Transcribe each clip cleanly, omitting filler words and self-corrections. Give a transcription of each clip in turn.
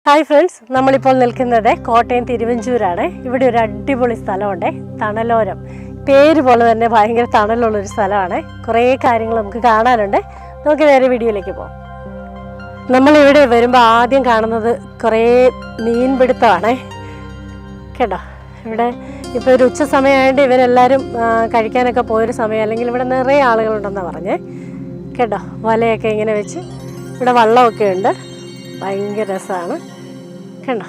Hi friends, നമ്മളിപ്പോൾ നിൽക്കുന്നത് കോട്ടയം തിരുവഞ്ചൂരാണ്. ഇവിടെ ഒരു അടിപൊളി സ്ഥലമുണ്ട്, തണലോരം. പേര് പോലെ തന്നെ ഭയങ്കര തണലുള്ളൊരു സ്ഥലമാണ്. കുറേ കാര്യങ്ങൾ നമുക്ക് കാണാനുണ്ട്. നമുക്ക് നേരെ വീഡിയോയിലേക്ക് പോകാം. നമ്മളിവിടെ വരുമ്പോൾ ആദ്യം കാണുന്നത് കുറേ മീൻപിടുത്തമാണ് കേട്ടോ. ഇവിടെ ഇപ്പോൾ ഒരു ഉച്ച സമയമായതുകൊണ്ട് ഇവരെല്ലാവരും കഴിക്കാനൊക്കെ പോയൊരു സമയം, അല്ലെങ്കിൽ ഇവിടെ നിറയെ ആളുകളുണ്ടെന്നാണ് പറഞ്ഞേ കേട്ടോ. വലയൊക്കെ ഇങ്ങനെ വെച്ച് ഇവിടെ വള്ളമൊക്കെ ഉണ്ട്, ഭയങ്കര രസമാണ് കണ്ടോ.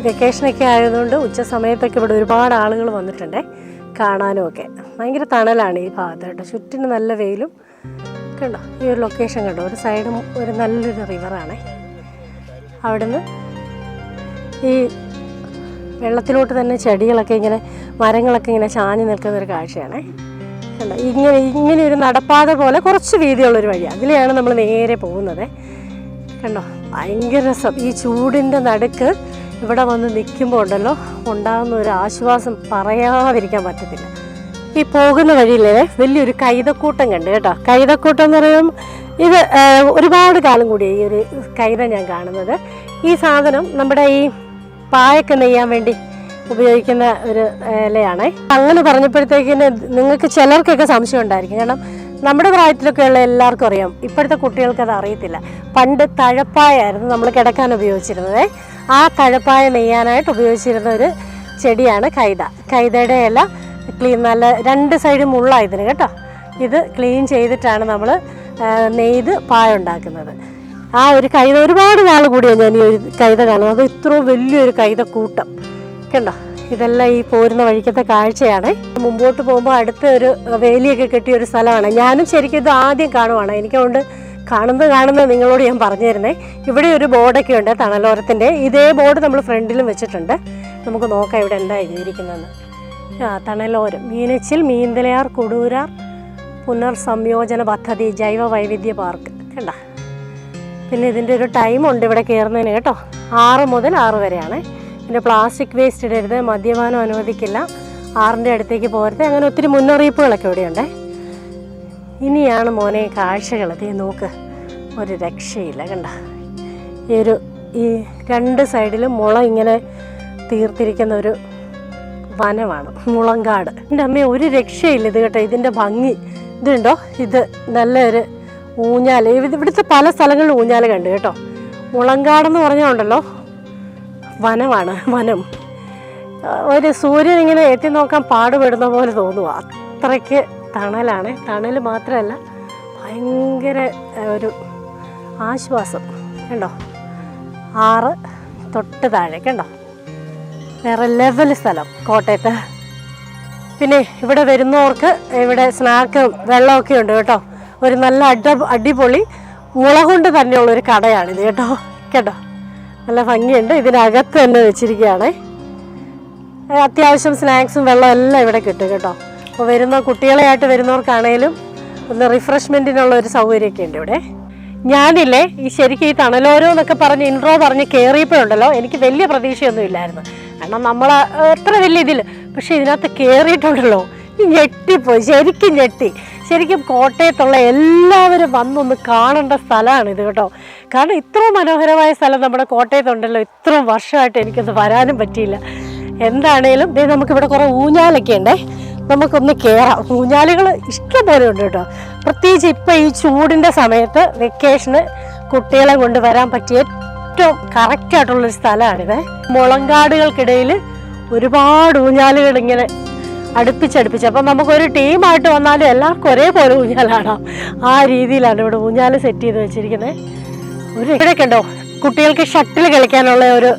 വെക്കേഷനൊക്കെ ആയതുകൊണ്ട് ഉച്ച സമയത്തൊക്കെ ഇവിടെ ഒരുപാട് ആളുകൾ വന്നിട്ടുണ്ട് കാണാനും ഒക്കെ. ഭയങ്കര തണലാണ് ഈ ഭാഗത്ത് കേട്ടോ. ചുറ്റിന് നല്ല വെയിലും കണ്ടോ. ഈ ഒരു ലൊക്കേഷൻ കണ്ടോ, ഒരു സൈഡും ഒരു നല്ലൊരു റിവറാണ്. അവിടുന്ന് ഈ വെള്ളത്തിലോട്ട് തന്നെ ചെടികളൊക്കെ ഇങ്ങനെ, മരങ്ങളൊക്കെ ഇങ്ങനെ ചാഞ്ഞ് നിൽക്കുന്നൊരു കാഴ്ചയാണ് കണ്ടോ. ഇങ്ങനെ ഒരു നടപ്പാത പോലെ കുറച്ച് വീതിയുള്ളൊരു വഴി, അതിലെയാണ് നമ്മൾ നേരെ പോകുന്നത് കണ്ടോ. ഭയങ്കര രസം. ഈ ചൂടിൻ്റെ നടുക്ക് ഇവിടെ വന്ന് നിൽക്കുമ്പോൾ ഉണ്ടല്ലോ ഉണ്ടാകുന്ന ഒരു ആശ്വാസം പറയാതിരിക്കാൻ പറ്റത്തില്ല. ഈ പോകുന്ന വഴിയിലേ വലിയൊരു കൈതക്കൂട്ടം കണ്ട് കേട്ടോ. കൈതക്കൂട്ടം എന്ന് പറയുമ്പോൾ ഇത് ഒരുപാട് കാലം കൂടി ഈ ഒരു കൈത ഞാൻ കാണുന്നത്. ഈ സാധനം നമ്മുടെ ഈ പായൊക്കെ നെയ്യാൻ വേണ്ടി ഉപയോഗിക്കുന്ന ഒരു ഇലയാണ്. അങ്ങനെ പറഞ്ഞപ്പോഴത്തേക്കിന് നിങ്ങൾക്ക് ചിലർക്കൊക്കെ സംശയം ഉണ്ടായിരിക്കും, കാരണം നമ്മുടെ പ്രായത്തിലൊക്കെ ഉള്ള എല്ലാവർക്കും അറിയാം. ഇപ്പോഴത്തെ കുട്ടികൾക്ക് അത് അറിയത്തില്ല. പണ്ട് തഴപ്പായായിരുന്നു നമ്മൾ കിടക്കാൻ ഉപയോഗിച്ചിരുന്നത്. ആ തഴപ്പായ നെയ്യാനായിട്ട് ഉപയോഗിച്ചിരുന്ന ഒരു ചെടിയാണ് കൈത. കൈതയുടെ ഇല ക്ലീൻ, നല്ല രണ്ട് സൈഡും മുള്ളായതിന് കേട്ടോ. ഇത് ക്ലീൻ ചെയ്തിട്ടാണ് നമ്മൾ നെയ്ത് പായ ഉണ്ടാക്കുന്നത്. ആ ഒരു കൈത ഒരുപാട് നാൾ കൂടിയാണ് ഞാൻ ഈ ഒരു കൈത കാണുന്നത്. അത് ഇത്രയും വലിയൊരു കൈതക്കൂട്ടം കണ്ടോ. ഇതെല്ലാം ഈ പോരുന്ന വഴിക്കത്തെ കാഴ്ചയാണ്. മുമ്പോട്ട് പോകുമ്പോൾ അടുത്ത ഒരു വേലിയൊക്കെ കെട്ടിയ ഒരു സ്ഥലമാണ്. ഞാനും ശരിക്കും ഇത് ആദ്യം കാണുവാണ്. എനിക്കതുകൊണ്ട് കാണുന്നത് നിങ്ങളോട് ഞാൻ പറഞ്ഞു തരുന്നേ. ഇവിടെ ഒരു ബോർഡൊക്കെ ഉണ്ട് തണലോരത്തിൻ്റെ. ഇതേ ബോർഡ് നമ്മൾ ഫ്രണ്ടിലും വെച്ചിട്ടുണ്ട്. നമുക്ക് നോക്കാം ഇവിടെ എന്താ എഴുതിയിരിക്കുന്നതെന്ന്. തണലോരം മീനച്ചിൽ മീന്തലയാർ കുടൂരാർ പുനർസംയോജന പദ്ധതി ജൈവ വൈവിധ്യ പാർക്ക് കണ്ട. പിന്നെ ഇതിൻ്റെ ഒരു ടൈമുണ്ട് ഇവിടെ കയറുന്നതിന് കേട്ടോ. 6 മുതൽ 6 വരെയാണ്. പിന്നെ പ്ലാസ്റ്റിക് വേസ്റ്റ് ഇടരുത്, മദ്യപാനം അനുവദിക്കില്ല, 6ൻ്റെ അടുത്തേക്ക് പോരുത്, അങ്ങനെ ഒത്തിരി മുന്നറിയിപ്പുകളൊക്കെ ഇവിടെയുണ്ട്. ഇനിയാണ് മോനെ കാഴ്ചകൾ. ഇത് നോക്ക്, ഒരു രക്ഷയില്ല കണ്ട. ഈ 2 സൈഡിലും മുള ഇങ്ങനെ തീർത്തിരിക്കുന്ന ഒരു വനമാണ്, മുളങ്കാട്. എൻ്റെ അമ്മ ഒരു രക്ഷയില്ല ഇത് കേട്ടോ. ഇതിൻ്റെ ഭംഗി ഇതുണ്ടോ, ഇത് നല്ലൊരു ഊഞ്ഞാൽ. ഇവിടുത്തെ പല സ്ഥലങ്ങളിലും ഊഞ്ഞാൽ കണ്ടു കേട്ടോ. മുളങ്കാടെന്ന് പറഞ്ഞാൽ ഉണ്ടല്ലോ വനമാണ്, വനം. ഒരു സൂര്യൻ ഇങ്ങനെ എത്തി നോക്കാൻ പാടുപെടുന്ന പോലെ തോന്നുക, അത്രയ്ക്ക് തണലാണ്. തണൽ മാത്രമല്ല, ഭയങ്കര ഒരു ആശ്വാസം കണ്ടോ. 6 തൊട്ട് താഴെ കണ്ടോ. വേറെ ലെവൽ സ്ഥലം കോട്ടയത്ത്. പിന്നെ ഇവിടെ വരുന്നവർക്ക് ഇവിടെ സ്നാക്കും വെള്ളമൊക്കെ ഉണ്ട് കേട്ടോ. ഒരു നല്ല അടിപൊളി മുള കൊണ്ട് തന്നെയുള്ളൊരു കടയാണിത് കേട്ടോ. കേട്ടോ, നല്ല ഭംഗിയുണ്ട്. ഇതിനകത്ത് തന്നെ വെച്ചിരിക്കുകയാണ്. അത്യാവശ്യം സ്നാക്സും വെള്ളം എല്ലാം ഇവിടെ കിട്ടും കേട്ടോ. അപ്പോൾ വരുന്ന കുട്ടികളെയായിട്ട് വരുന്നവർക്കാണേലും ഒന്ന് റിഫ്രഷ്മെൻറ്റിനുള്ള ഒരു സൗകര്യമൊക്കെ ഉണ്ട് ഇവിടെ. ഞാനില്ലേ ഈ ശരിക്കും ഈ തണലോരം എന്നൊക്കെ പറഞ്ഞ് ഇൻട്രോ പറഞ്ഞ് കയറിയപ്പോഴുണ്ടല്ലോ എനിക്ക് വലിയ പ്രതീക്ഷയൊന്നും ഇല്ലായിരുന്നു. കാരണം നമ്മൾ എത്ര വലിയ ഇതിൽ, പക്ഷേ ഇതിനകത്ത് കയറിയിട്ടുണ്ടല്ലോ ഞെട്ടിപ്പോയി, ശരിക്കും ഞെട്ടി. ശരിക്കും കോട്ടയത്തുള്ള എല്ലാവരും വന്നൊന്ന് കാണേണ്ട സ്ഥലമാണ് ഇത് കേട്ടോ. കാരണം ഇത്രയും മനോഹരമായ സ്ഥലം നമ്മുടെ കോട്ടയത്തുണ്ടല്ലോ. ഇത്രയും വർഷമായിട്ട് എനിക്കൊന്ന് വരാനും പറ്റിയില്ല. എന്താണേലും നമുക്കിവിടെ കുറേ ഊഞ്ഞാലൊക്കെ ഉണ്ടേ, നമുക്കൊന്ന് കയറാം. ഊഞ്ഞാലുകൾ ഇഷ്ടം പോലെ ഉണ്ട് കേട്ടോ. പ്രത്യേകിച്ച് ഇപ്പം ഈ ചൂടിൻ്റെ സമയത്ത് വെക്കേഷന് കുട്ടികളെ കൊണ്ടുവരാൻ പറ്റിയ ഏറ്റവും കറക്റ്റായിട്ടുള്ളൊരു സ്ഥലമാണിത്. മുളങ്കാടുകൾക്കിടയിൽ ഒരുപാട് ഊഞ്ഞാലുകൾ ഇങ്ങനെ അടുപ്പിച്ചടുപ്പിച്ച്. അപ്പം നമുക്കൊരു ടീമായിട്ട് വന്നാലും എല്ലാവർക്കും ഒരേപോലെ ഊഞ്ഞാലാടാം. ആ രീതിയിലാണ് ഇവിടെ ഊഞ്ഞാൽ സെറ്റ് ചെയ്ത് വെച്ചിരിക്കുന്നത്. ഇവിടെയൊക്കെ ഉണ്ടോ കുട്ടികൾക്ക് ഷട്ടിൽ കളിക്കാനുള്ള ഒരു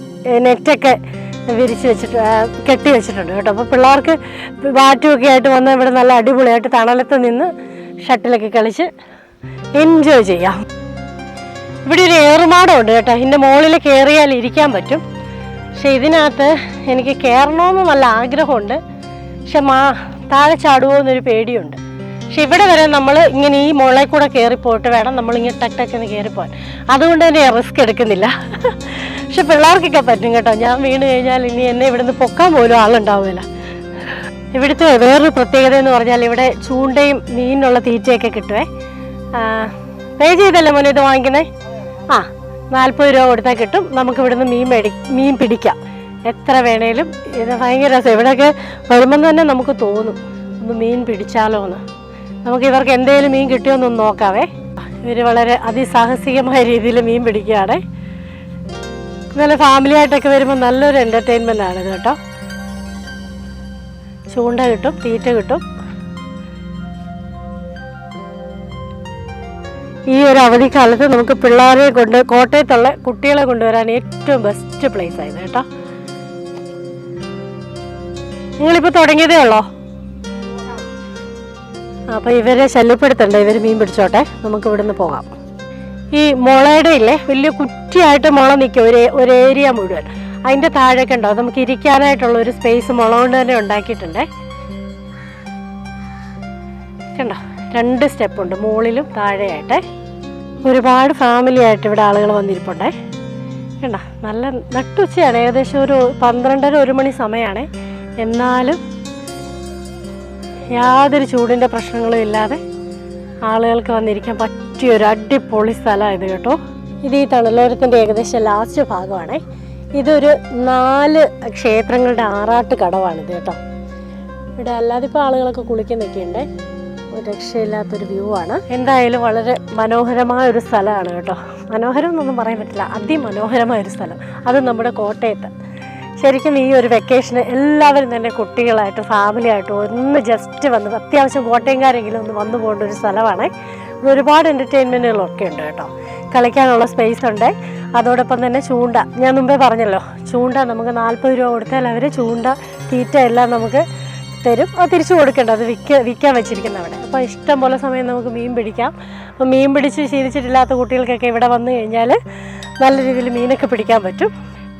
നെറ്റൊക്കെ വിരിച്ച് വെച്ചിട്ട് കെട്ടി വെച്ചിട്ടുണ്ട് കേട്ടോ. അപ്പോൾ പിള്ളേർക്ക് ബാറ്റുമൊക്കെ ആയിട്ട് വന്ന് ഇവിടെ നല്ല അടിപൊളിയായിട്ട് തണലത്ത് നിന്ന് ഷട്ടിലൊക്കെ കളിച്ച് എൻജോയ് ചെയ്യാം. ഇവിടെ ഒരു ഏറുമാടമുണ്ട് കേട്ടോ. ഇതിൻ്റെ മുകളിൽ കയറിയാൽ ഇരിക്കാൻ പറ്റും. പക്ഷെ ഇതിനകത്ത് എനിക്ക് കയറണമെന്ന് നല്ല ആഗ്രഹമുണ്ട്. പക്ഷെ താഴെ ചാടുമോ എന്നൊരു പേടിയുണ്ട്. പക്ഷെ ഇവിടെ വരെ നമ്മൾ ഇങ്ങനെ ഈ മുകളിൽ കൂടെ കയറിപ്പോയിട്ട് വേണം നമ്മളിങ്ങനെ ടക്കെന്ന് കയറിപ്പോകാൻ. അതുകൊണ്ട് തന്നെ റിസ്ക് എടുക്കുന്നില്ല. പക്ഷെ പിള്ളേർക്കൊക്കെ പറ്റും കേട്ടോ. ഞാൻ വീണ് കഴിഞ്ഞാൽ ഇനി എന്നെ ഇവിടുന്ന് പൊക്കാൻ പോലും ആളുണ്ടാവില്ല. ഇവിടുത്തെ വേറൊരു പ്രത്യേകത എന്ന് പറഞ്ഞാൽ ഇവിടെ ചൂണ്ടയും മീനിനുള്ള തീറ്റയൊക്കെ കിട്ടുവേ. പേ ചെയ്തല്ലേ മോനെ ഇത് വാങ്ങിക്കുന്നേ? 40 രൂപ കൊടുത്താൽ കിട്ടും. നമുക്ക് ഇവിടുന്ന് മീൻ പിടിക്കാം, എത്ര വേണേലും. ഇത് ഭയങ്കര രസം. ഇവിടെയൊക്കെ വരുമ്പം തന്നെ നമുക്ക് തോന്നും ഒന്ന് മീൻ പിടിച്ചാലോ എന്ന്. നമുക്ക് ഇവർക്ക് എന്തെങ്കിലും മീൻ കിട്ടിയോ എന്നൊന്ന് നോക്കാവേ. ഇവർ വളരെ അതിസാഹസികമായ രീതിയിൽ മീൻ പിടിക്കുകയാണ്. നല്ല ഫാമിലി ആയിട്ടൊക്കെ വരുമ്പോൾ നല്ലൊരു എൻ്റർടൈൻമെൻ്റ് ആണ് ഇത് കേട്ടോ. ചൂണ്ട കിട്ടും, തീറ്റ കിട്ടും. ഈ ഒരു അവധിക്കാലത്ത് നമുക്ക് പിള്ളേരെ കൊണ്ട് കോട്ടയത്തുള്ള കുട്ടികളെ കൊണ്ടുവരാൻ ഏറ്റവും ബെസ്റ്റ് പ്ലേസ് ആയിരുന്നു കേട്ടോ. നിങ്ങളിപ്പോൾ തുടങ്ങിയതേ ഉള്ളോ? അപ്പോൾ ഇവരെ ശല്യപ്പെടുത്തണ്ട, ഇവർ മീൻ പിടിച്ചോട്ടെ, നമുക്ക് ഇവിടുന്ന് പോകാം. ഈ മുളയുടെ ഇല്ലേ വലിയ കുറ്റിയായിട്ട് മുള നിൽക്കും ഒരു ഏരിയ മുഴുവൻ. അതിൻ്റെ താഴെയൊക്കെ ഉണ്ടാവും നമുക്ക് ഇരിക്കാനായിട്ടുള്ള ഒരു സ്പേസ് മുള കൊണ്ട് തന്നെ ഉണ്ടാക്കിയിട്ടുണ്ടേ. കണ്ടോ, 2 സ്റ്റെപ്പുണ്ട്, മുകളിലും താഴെയായിട്ടേ. ഒരുപാട് ഫാമിലി ആയിട്ട് ഇവിടെ ആളുകൾ വന്നിരിപ്പുണ്ടേ. കണ്ടോ, നല്ല നട്ടുച്ചയാണ്, ഏകദേശം ഒരു 12:30-1 മണി സമയമാണ്. എന്നാലും യാതൊരു ചൂടിൻ്റെ പ്രശ്നങ്ങളും ഇല്ലാതെ ആളുകൾക്ക് വന്നിരിക്കാൻ പറ്റിയൊരു അടിപൊളി സ്ഥലമാണ് ഇത് കേട്ടോ. ഇത് ഈ തണലോരത്തിൻ്റെ ഏകദേശം ലാസ്റ്റ് ഭാഗമാണ്. ഇതൊരു 4 ക്ഷേത്രങ്ങളുടെ ആറാട്ട് കടവാണിത് കേട്ടോ. ഇവിടെ അല്ലാതെ ഇപ്പോൾ ആളുകളൊക്കെ കുളിക്കുന്നൊക്കെ ഉണ്ട്. ഒരു രക്ഷയില്ലാത്തൊരു വ്യൂ ആണ്. എന്തായാലും വളരെ മനോഹരമായൊരു സ്ഥലമാണ് കേട്ടോ. മനോഹരം എന്നൊന്നും പറയാൻ പറ്റില്ല, അതിമനോഹരമായൊരു സ്ഥലം. അത് നമ്മുടെ കോട്ടയത്ത്. ശരിക്കും ഈ ഒരു വെക്കേഷന് എല്ലാവരും തന്നെ കുട്ടികളായിട്ടും ഫാമിലി ആയിട്ടും ഒന്ന് ജസ്റ്റ് വന്ന് അത്യാവശ്യം കോട്ടയംകാരെങ്കിലും ഒന്ന് വന്നു പോകേണ്ട ഒരു സ്ഥലമാണ്. ഒരുപാട് എൻ്റർടൈൻമെൻറ്റുകളൊക്കെ ഉണ്ട് കേട്ടോ. കളിക്കാനുള്ള സ്പേസ് ഉണ്ട്. അതോടൊപ്പം തന്നെ ചൂണ്ട, ഞാൻ മുമ്പേ പറഞ്ഞല്ലോ, ചൂണ്ട നമുക്ക് 40 രൂപ കൊടുത്താൽ അവർ ചൂണ്ട തീറ്റ എല്ലാം നമുക്ക് തരും. അത് തിരിച്ചു കൊടുക്കേണ്ട, അത് വിൽക്കാൻ വെച്ചിരിക്കുന്ന അവിടെ. അപ്പോൾ ഇഷ്ടം പോലെ സമയം നമുക്ക് മീൻ പിടിക്കാം. അപ്പോൾ മീൻ പിടിച്ച് ശീലിച്ചിട്ടില്ലാത്ത കുട്ടികൾക്കൊക്കെ ഇവിടെ വന്നു കഴിഞ്ഞാൽ നല്ല രീതിയിൽ മീനൊക്കെ പിടിക്കാൻ പറ്റും.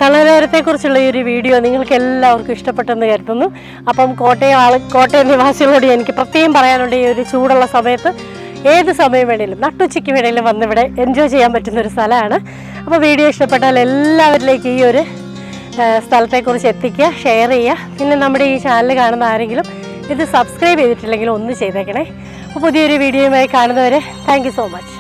തണലോരത്തെക്കുറിച്ചുള്ള ഈ ഒരു വീഡിയോ നിങ്ങൾക്ക് എല്ലാവർക്കും ഇഷ്ടപ്പെട്ടെന്ന് കരുതുന്നു. അപ്പം കോട്ടയം നിവാസികളോട് എനിക്ക് പ്രത്യേകം പറയാനുണ്ട്, ഈ ഒരു ചൂടുള്ള സമയത്ത് ഏത് സമയം വേണേലും നട്ടുച്ചയ്ക്ക് വേണേലും വന്നിവിടെ എൻജോയ് ചെയ്യാൻ പറ്റുന്നൊരു സ്ഥലമാണ്. അപ്പോൾ വീഡിയോ ഇഷ്ടപ്പെട്ടാൽ എല്ലാവരിലേക്കും ഈ ഒരു സ്ഥലത്തെക്കുറിച്ച് എത്തിക്കുക, ഷെയർ ചെയ്യുക. പിന്നെ നമ്മുടെ ഈ ചാനൽ കാണുന്ന ആരെങ്കിലും ഇത് സബ്സ്ക്രൈബ് ചെയ്തിട്ടില്ലെങ്കിലും ഒന്ന് ചെയ്തേക്കണേ. അപ്പോൾ പുതിയൊരു വീഡിയോയുമായി കാണുന്നവരെ താങ്ക് യു സോ മച്ച്.